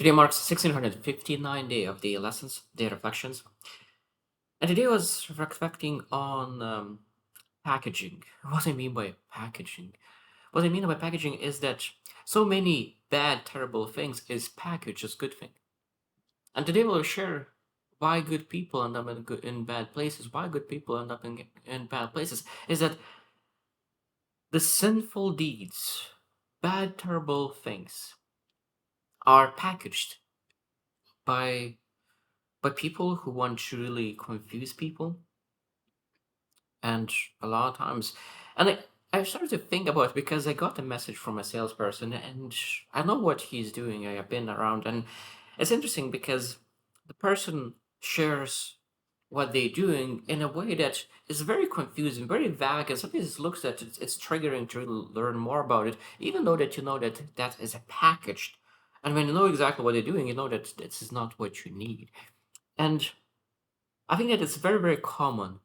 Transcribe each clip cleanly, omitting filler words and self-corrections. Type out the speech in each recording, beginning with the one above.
Today marks 1659 day of the lessons, day reflections, and today was reflecting on packaging. What I mean by packaging, what I mean by packaging is that so many bad, terrible things is packaged as good thing. And today we'll share why good people end up in bad places, why good people end up in bad places. Is that the sinful deeds, bad, terrible things are packaged by people who want to really confuse people, and a lot of times, and I started to think about it because I got a message from a salesperson, and I know what he's doing. I have been around, and it's interesting because the person shares what they're doing in a way that is very confusing, very vague, and sometimes it looks that it's triggering to really learn more about it, even though that you know that that is a packaged. And when you know exactly what they're doing, you know that this is not what you need. And I think that it's very, very common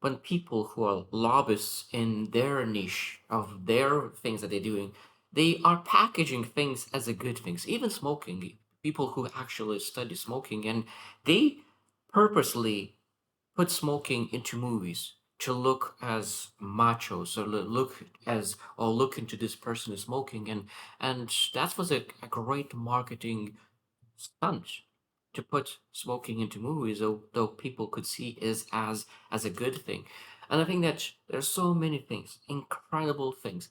when people who are lobbyists in their niche of their things that they're doing, they are packaging things as a good things. Even smoking, people who actually study smoking, and they purposely put smoking into movies to look as macho, so look as or look into this person is smoking, and that was a great marketing stunt to put smoking into movies, though people could see is as a good thing. And I think that there's so many things, incredible things.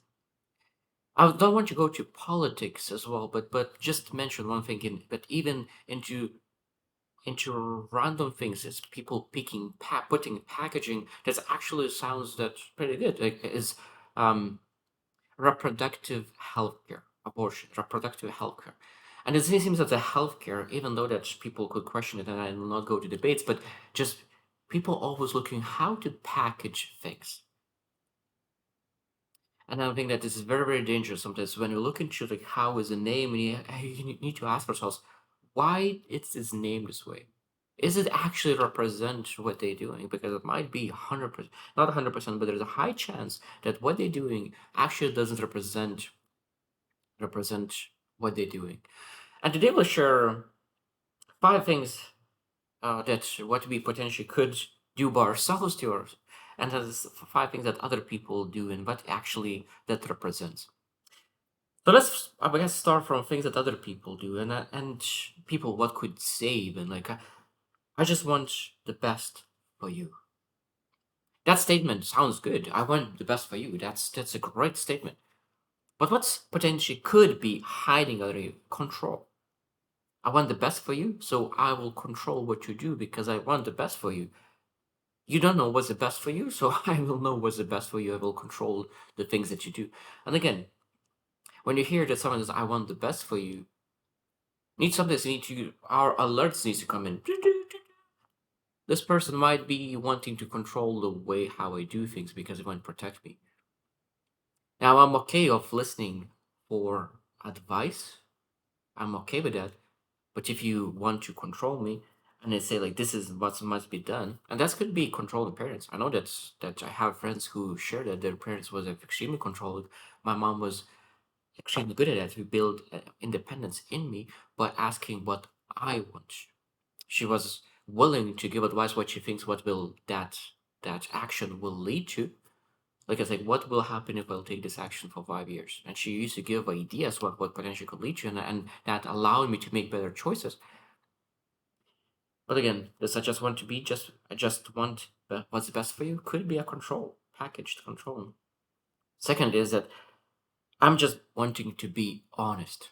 I don't want to go to politics as well, but just mention one thing. But even into random things, is people picking putting packaging that actually sounds that pretty good. Like is um reproductive healthcare, abortion, reproductive healthcare. And it seems that the healthcare, even though that people could question it, and I will not go to debates, but just people always looking how to package things. And I think that this is very, very dangerous sometimes when you look into like how is a name, and you need to ask ourselves why it's named this way. Is it actually represent what they're doing? Because it might be 100%, not 100%, but there's a high chance that what they're doing actually doesn't represent what they're doing. And today we'll share five things that what we potentially could do by ourselves to ours, and there's five things that other people do and what actually that represents. So let's, I guess, start from things that other people do, and people what could say even like I just want the best for you. That statement sounds good. I want the best for you. That's a great statement. But what's potentially could be hiding under you? Control. I want the best for you, so I will control what you do because I want the best for you. You don't know what's the best for you, so I will know what's the best for you. I will control the things that you do. And again, when you hear that someone says, I want the best for you, need something need to our alerts needs to come in. This person might be wanting to control the way how I do things because it might protect me. Now I'm okay of listening for advice. I'm okay with that. But if you want to control me and they say like this is what must be done, and that could be controlling parents. I know that I have friends who share that their parents was extremely controlling. My mom was extremely good at that to build independence in me by asking what I want. She was willing to give advice what she thinks what will that action will lead to. Like I said, what will happen if I'll take this action for 5 years? And she used to give ideas what potentially could lead to, and that allowed me to make better choices. But again, does I just want to be just I just want what's best for you? Could be a control, packaged control. Second is that I'm just wanting to be honest.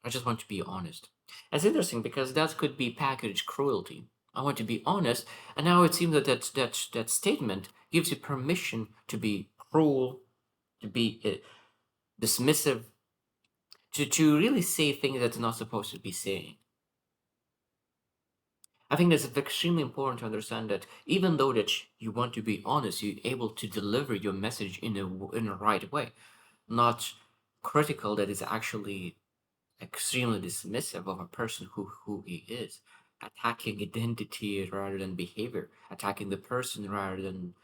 I just want to be honest. It's interesting because that could be packaged cruelty. I want to be honest, and now it seems that that statement gives you permission to be cruel, to be dismissive, to really say things that you're not supposed to be saying. I think that's extremely important to understand that even though that you want to be honest, you're able to deliver your message in a right way, not critical that is actually extremely dismissive of a person who he is, attacking identity rather than behavior, attacking the person rather than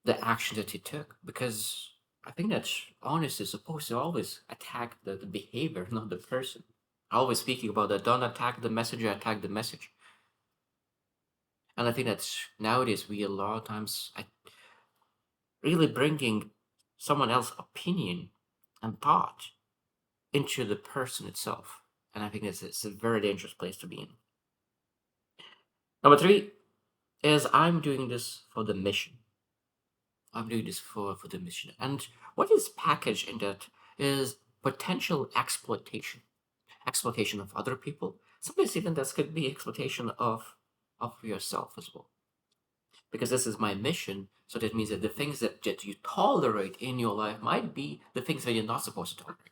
the action that he took. Because I think that honest is supposed to always attack the behavior, not the person. always speaking about that. Don't attack the messenger, attack the message. And I think that nowadays we a lot of times really bringing someone else's opinion and thought into the person itself. And I think it's a very dangerous place to be in. Number three is I'm doing this for the mission. I'm doing this for the mission. And what is packaged in that is potential exploitation. Exploitation of other people. Sometimes even this could be exploitation of yourself as well. Because this is my mission, so that means that the things that you tolerate in your life might be the things that you're not supposed to tolerate.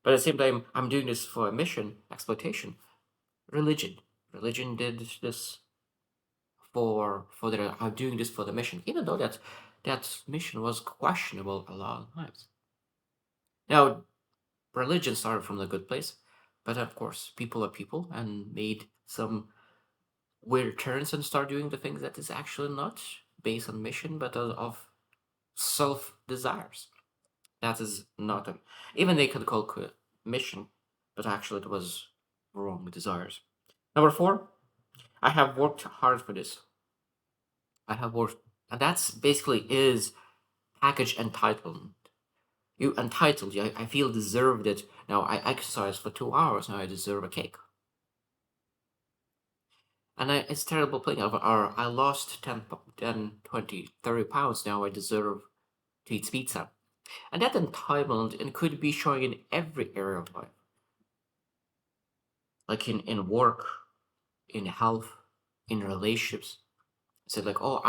But at the same time, I'm doing this for a mission, exploitation. Religion. Religion did this for the I'm doing this for the mission, even though that mission was questionable a lot of times. Now, religion started from a good place, but of course, people are people and made some weird turns and start doing the things that is actually not based on mission, but of self desires. That is not a, even they could call it mission, but actually it was wrong desires. Number four, I have worked hard for this. I have worked, and that's basically is package entitlement. You entitled, I feel deserved it. Now I exercise for 2 hours, now I deserve a cake. And it's terrible playing. Or I lost 10, 20, 30 pounds, now I deserve to eat pizza. And that entitlement and could be showing in every area of life. Like in work, in health, in relationships. So like, oh,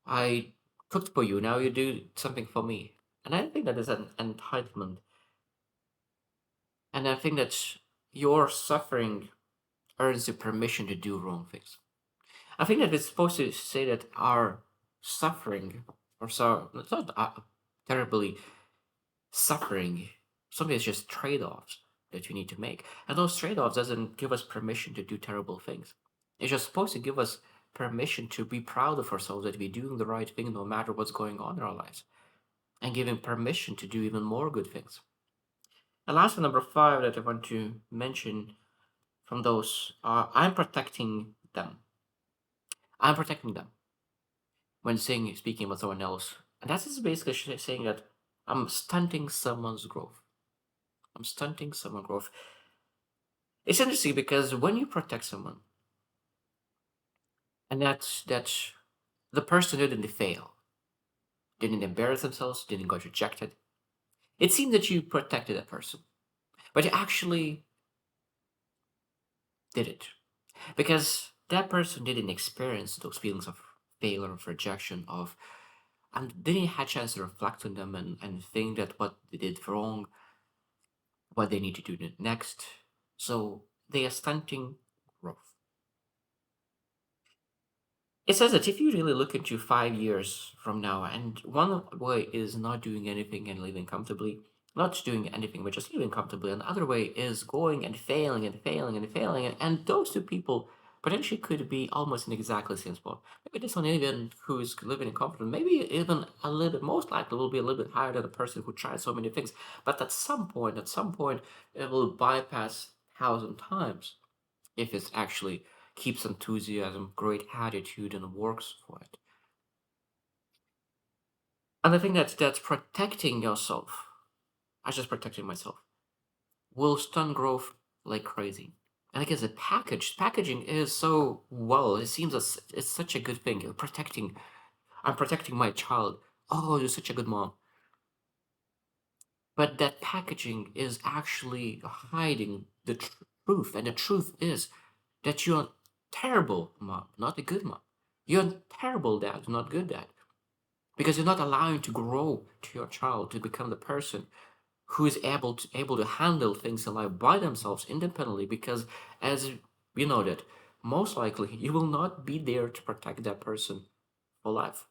I cooked for you, now you do something for me. And I think that is an entitlement. And I think that your suffering earns you permission to do wrong things. I think that it's supposed to say that our suffering, or so, it's not terribly suffering. Something is just trade-offs that you need to make, and those trade-offs doesn't give us permission to do terrible things. It's just supposed to give us permission to be proud of ourselves that we're doing the right thing no matter what's going on in our lives, and giving permission to do even more good things. And last one, number five, that I want to mention from those are I'm protecting them. I'm protecting them when speaking about someone else. And that is basically saying that I'm stunting someone's growth. I'm stunting someone's growth. It's interesting because when you protect someone, and that's the person didn't fail, didn't embarrass themselves, didn't get rejected. It seemed that you protected that person, but you actually did it because that person didn't experience those feelings of failure, of rejection, of and didn't have a chance to reflect on them and think that what they did wrong, what they need to do next. So they are stunting growth. It says that if you really look into 5 years from now, and one way is not doing anything and living comfortably, not doing anything but just living comfortably, and the other way is going and failing and failing and failing, and those two people potentially could be almost in exactly the same spot. Maybe this one even who is living in comfort, maybe even a little bit, most likely will be a little bit higher than the person who tried so many things. But at some point, it will bypass 1,000 times if it's actually keeps enthusiasm, great attitude, and works for it. And I think that's protecting yourself. I just protecting myself will stun growth like crazy. And I guess the packaging is so well. It seems as it's such a good thing. I'm protecting my child. Oh, you're such a good mom. But that packaging is actually hiding the truth, and the truth is that you're a terrible mom, not a good mom. You're a terrible dad, not good dad. Because you're not allowing to grow to your child to become the person who is able to handle things in life by themselves independently. Because as you know that most likely you will not be there to protect that person for life.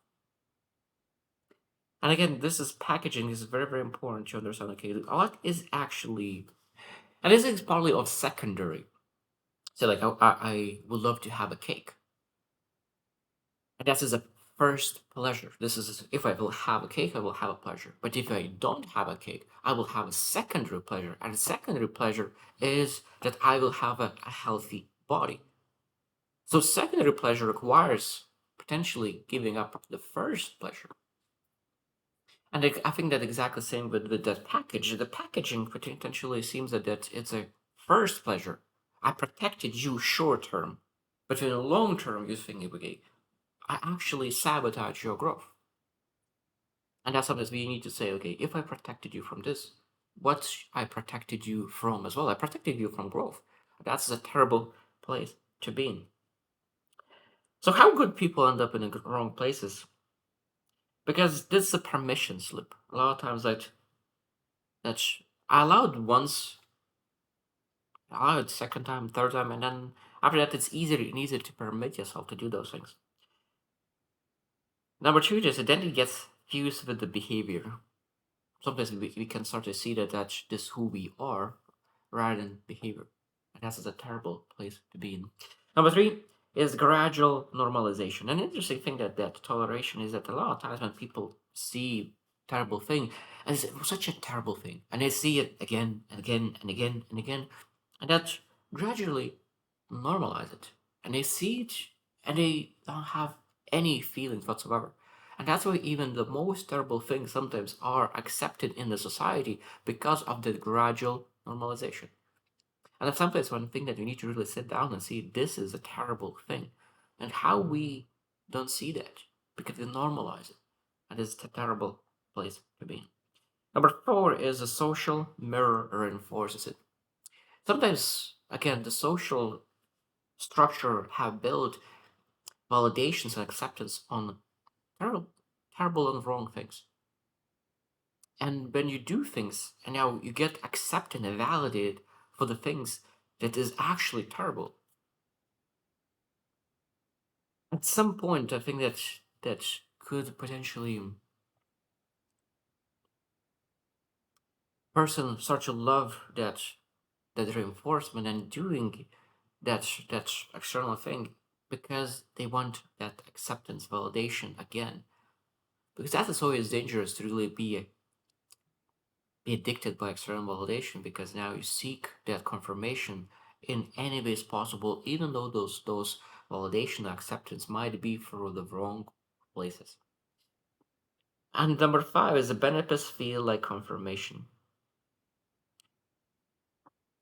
And again, this is packaging is very very important to understand. Okay, what is actually, and this is partly of secondary. So like I would love to have a cake, and that is a first pleasure. This is if I will have a cake, I will have a pleasure. But if I don't have a cake, I will have a secondary pleasure. And the secondary pleasure is that I will have a healthy body. So secondary pleasure requires potentially giving up the first pleasure. And I think that exactly the same with that package. The packaging potentially seems that it's a first pleasure. I protected you short term, but in the long term, you think, okay, I actually sabotage your growth. And that's something we need to say, okay, if I protected you from this, what I protected you from as well? I protected you from growth. That's a terrible place to be in. So how good people end up in the wrong places? Because this is a permission slip. A lot of times I allowed once, I allowed second time, third time, and then after that it's easier and easier to permit yourself to do those things. Number two is identity gets fused with the behavior. Sometimes we can start to see that that's just who we are rather than behavior. And that's a terrible place to be in. Number three is gradual normalization. An interesting thing that toleration is that a lot of times when people see terrible thing, and it's such a terrible thing, and they see it again and again and again and again, and that gradually normalize it. And they see it and they don't have any feelings whatsoever. And that's why even the most terrible things sometimes are accepted in the society because of the gradual normalization. And that's sometimes one thing that we need to really sit down and see this is a terrible thing. And how we don't see that because we normalize it. And it's a terrible place to be in. Number four is a social mirror reinforces it. Sometimes, again, the social structure have built validations and acceptance on terrible, terrible and wrong things. And when you do things and now you get accepted and validated for the things that is actually terrible, at some point I think that could potentially person start to love that reinforcement and doing that external thing because they want that acceptance validation again. Because that is always dangerous to really be addicted by external validation because now you seek that confirmation in any ways possible, even though those validation acceptance might be for the wrong places. And number five is the benefits feel like confirmation.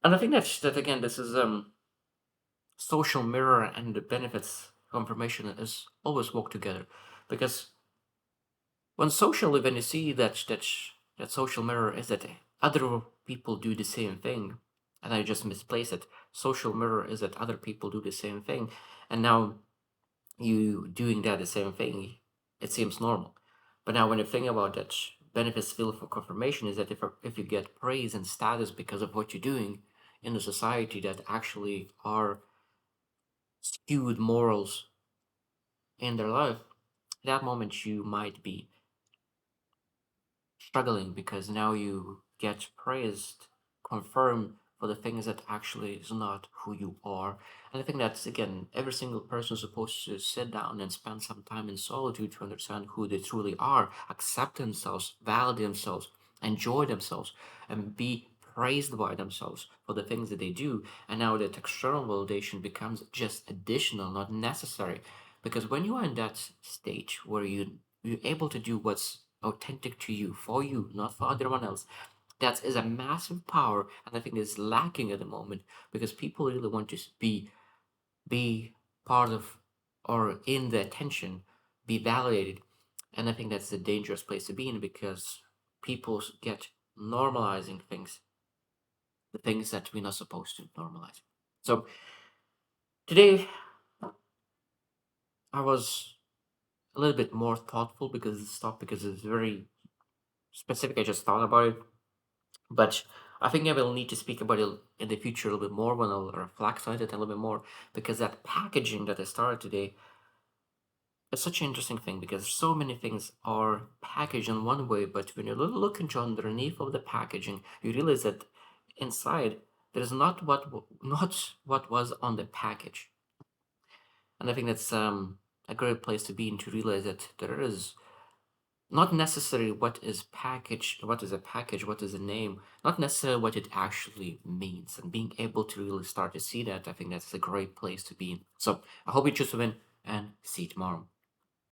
And I think that again, this is social mirror and the benefits confirmation is always work together because when you see that social mirror is that other people do the same thing, and I just misplace it. Social mirror is that other people do the same thing, and now you doing that the same thing, it seems normal. But now when you think about that, benefits feel for confirmation is that if you get praise and status because of what you're doing in a society that actually are skewed morals in their life, that moment you might be struggling because now you get praised, confirmed for the things that actually is not who you are. And I think that's again, every single person is supposed to sit down and spend some time in solitude to understand who they truly are, accept themselves, validate themselves, enjoy themselves, and be praised by themselves for the things that they do. And now that external validation becomes just additional, not necessary. Because when you are in that stage where you're able to do what's authentic to you, for you, not for everyone else. That is a massive power, and I think is lacking at the moment because people really want to be part of or in the attention, be validated, and I think that's a dangerous place to be in because people get normalizing things, the things that we're not supposed to normalize. So today I was a little bit more thoughtful because this topic is very specific. I just thought about it. But I think I will need to speak about it in the future a little bit more when I'll reflect on it a little bit more because that packaging that I started today is such an interesting thing because so many things are packaged in one way, but when you look into underneath of the packaging, you realize that inside there is not what was on the package, and I think that's a great place to be and to realize that there is not necessarily what is a package, what is a name, not necessarily what it actually means. And being able to really start to see that, I think that's a great place to be in. So I hope you choose to win and see you tomorrow.